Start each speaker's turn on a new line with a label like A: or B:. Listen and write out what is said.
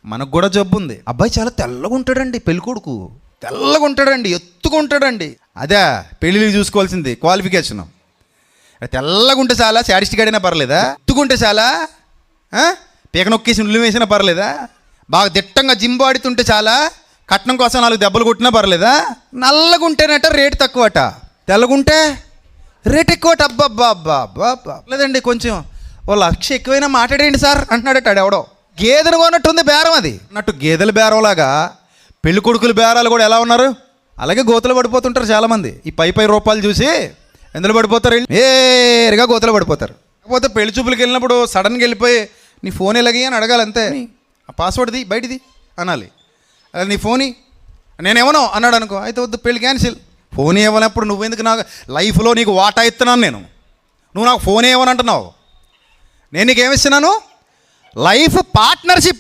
A: మనకు కూడా జబ్బు ఉంది. అబ్బాయి చాలా తెల్లగా ఉంటాడండి, పెళ్ళికొడుకు తెల్లగా ఉంటాడండి, ఎత్తుగా ఉంటాడండి. అదే పెళ్ళిళ్ళు చూసుకోవాల్సింది క్వాలిఫికేషన్. తెల్లగా ఉంటే చాలా, శాడిస్టిక్ అయినా పర్లేదా? ఎత్తుకుంటే చాలా, పీక నొక్కేసి ఉల్లి వేసినా పర్లేదా? బాగా దిట్టంగా జిమ్ ఆడుతుంటే చాలా, కట్నం కోసం 4 దెబ్బలు కొట్టినా పర్లేదా? నల్లగా ఉంటేనట రేటు తక్కువట, తెల్లగుంటే రేట్ ఎక్కువట. అబ్బా లేదండి, కొంచెం ఓ 1,00,000 ఎక్కువైనా మాట్లాడేయండి సార్ అంటున్నాడట ఎవడో. గేదెను కొన్నట్టుంది బేరం అది అన్నట్టు. గేదెల బేరంలాగా పెళ్లి కొడుకుల బేరాలు కూడా ఎలా ఉన్నారు, అలాగే గోతులు పడిపోతుంటారు చాలామంది. ఈ పై రూపాయలు చూసి ఎందులో పడిపోతారు, ఏరుగా గోతులు పడిపోతారు. కాకపోతే పెళ్లి చూపులకి వెళ్ళినప్పుడు సడన్గా వెళ్ళిపోయి నీ ఫోన్ ఎలాగి అని అడగాలి అంతే. ఆ పాస్వర్డ్ది బయటిది అనాలి. అలా నీ ఫోన్ నేనేమనో అన్నాడు అనుకో, అయితే వద్దు పెళ్లి క్యాన్సిల్. ఫోన్ ఇవ్వనప్పుడు నువ్వెందుకు, నాకు లైఫ్లో నీకు వాటా ఇస్తున్నాను నేను, నువ్వు నాకు ఫోన్ ఇవ్వనంటున్నావు. నేను నీకు ఏమిస్తున్నాను, లైఫ్ పార్ట్నర్షిప్.